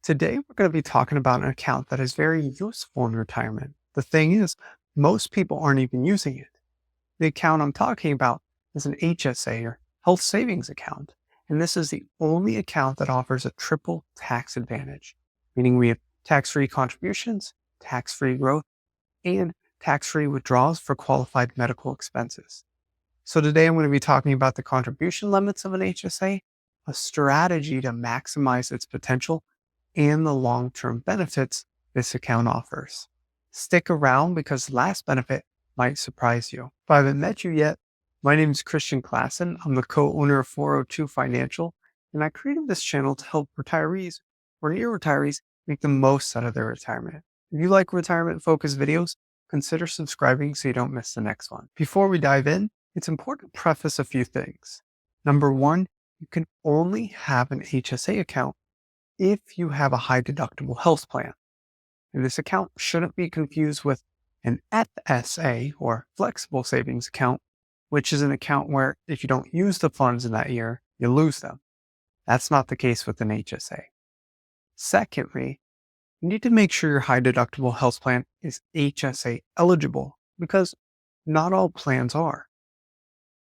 Today, we're going to be talking about an account that is very useful in retirement. The thing is, most people aren't even using it. The account I'm talking about is an HSA or health savings account. And this is the only account that offers a triple tax advantage, meaning we have tax-free contributions, tax-free growth, and tax-free withdrawals for qualified medical expenses. So today I'm going to be talking about the contribution limits of an HSA, a strategy to maximize its potential, and the long-term benefits this account offers. Stick around because the last benefit might surprise you. If I haven't met you yet, my name is Christian Klassen. I'm the co-owner of 402 Financial, and I created this channel to help retirees or near retirees make the most out of their retirement. If you like retirement-focused videos, consider subscribing so you don't miss the next one. Before we dive in, it's important to preface a few things. Number one, you can only have an HSA account if you have a high deductible health plan. And this account shouldn't be confused with an FSA or flexible savings account, which is an account where if you don't use the funds in that year, you lose them. That's not the case with an HSA. Secondly, you need to make sure your high deductible health plan is HSA eligible because not all plans are.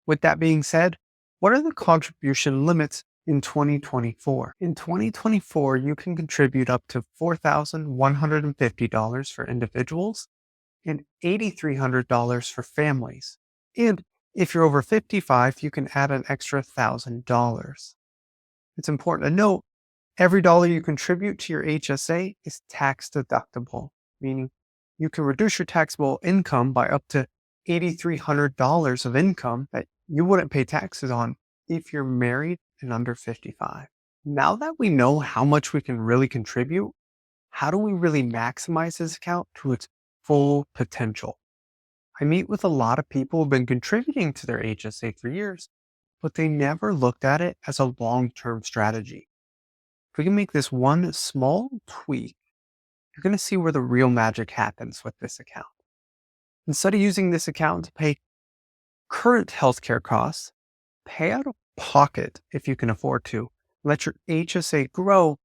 With that being said, what are the contribution limits in 2024? In 2024, you can contribute up to $4,150 for individuals and $8,300 for families. And if you're over 55, you can add an extra $1,000. It's important to note, every dollar you contribute to your HSA is tax deductible, meaning you can reduce your taxable income by up to $8,300 of income that you wouldn't pay taxes on if you're married and under 55. Now that we know how much we can really contribute, how do we really maximize this account to its full potential? I meet with a lot of people who've been contributing to their HSA for years, but they never looked at it as a long-term strategy. If we can make this one small tweak, you're going to see where the real magic happens with this account. Instead of using this account to pay current healthcare costs, pay out of pocket if you can afford to. Let your HSA grow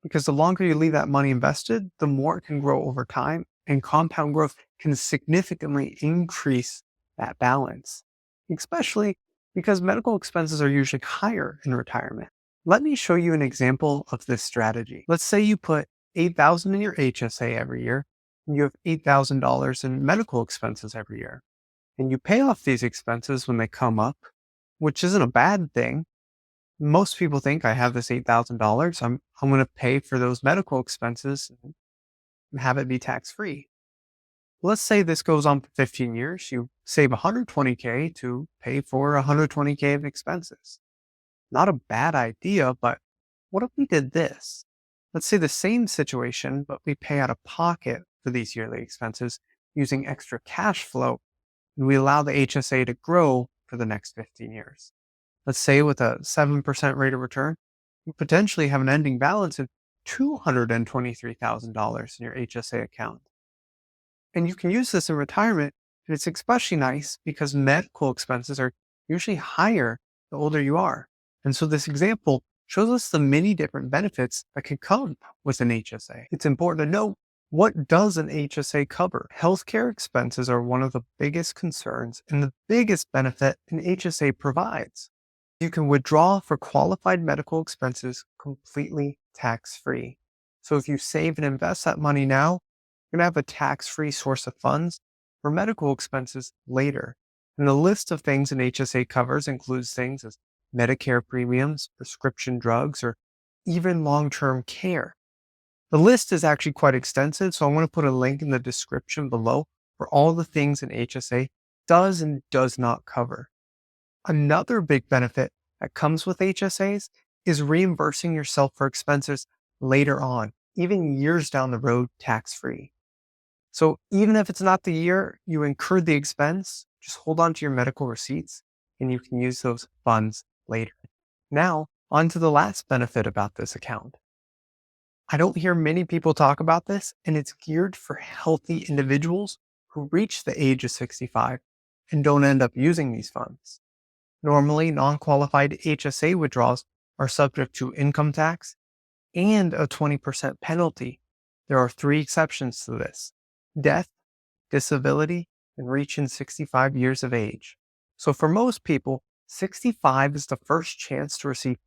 because the longer you leave that money invested, the more it can grow over time, and compound growth can significantly increase that balance, especially because medical expenses are usually higher in retirement. Let me show you an example of this strategy. Let's say you put $8,000 in your HSA every year, and you have $8,000 in medical expenses every year, and you pay off these expenses when they come up, which isn't a bad thing. Most people think I have this $8,000. I'm going to pay for those medical expenses and have it be tax-free. Let's say this goes on for 15 years. You save $120K to pay for $120K of expenses. Not a bad idea, but what if we did this? Let's say the same situation, but we pay out of pocket for these yearly expenses using extra cash flow, and we allow the HSA to grow for the next 15 years. Let's say with a 7% rate of return, you potentially have an ending balance of $223,000 in your HSA account. And you can use this in retirement, and it's especially nice because medical expenses are usually higher the older you are. And so this example shows us the many different benefits that can come with an HSA. It's important to note, what does an HSA cover? Healthcare expenses are one of the biggest concerns and the biggest benefit an HSA provides. You can withdraw for qualified medical expenses completely tax-free. So if you save and invest that money now, you're going to have a tax-free source of funds for medical expenses later. And the list of things an HSA covers includes things as Medicare premiums, prescription drugs, or even long-term care. The list is actually quite extensive, so I'm going to put a link in the description below for all the things an HSA does and does not cover. Another big benefit that comes with HSAs is reimbursing yourself for expenses later on, even years down the road, tax-free. So even if it's not the year you incurred the expense, just hold on to your medical receipts and you can use those funds later. Now, on to the last benefit about this account. I don't hear many people talk about this, and it's geared for healthy individuals who reach the age of 65 and don't end up using these funds. Normally, non-qualified HSA withdrawals are subject to income tax, and a 20% penalty. There are three exceptions to this: death, disability, and reaching 65 years of age. So for most people, 65 is the first chance to receive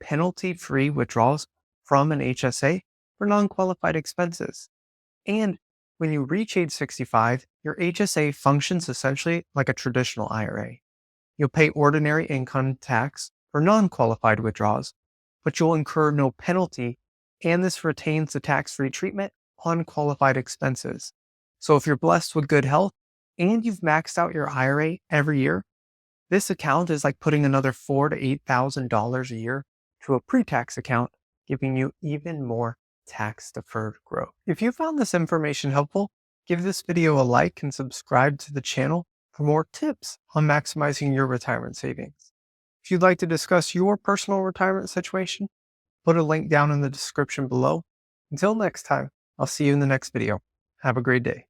penalty-free withdrawals from an HSA for non-qualified expenses. And when you reach age 65, your HSA functions essentially like a traditional IRA. You'll pay ordinary income tax for non-qualified withdrawals, but you'll incur no penalty, and this retains the tax-free treatment on qualified expenses. So if you're blessed with good health and you've maxed out your IRA every year, this account is like putting another $4,000 to $8,000 a year to a pre-tax account, giving you even more tax-deferred growth. If you found this information helpful, give this video a like and subscribe to the channel for more tips on maximizing your retirement savings. If you'd like to discuss your personal retirement situation, put a link down in the description below. Until next time, I'll see you in the next video. Have a great day.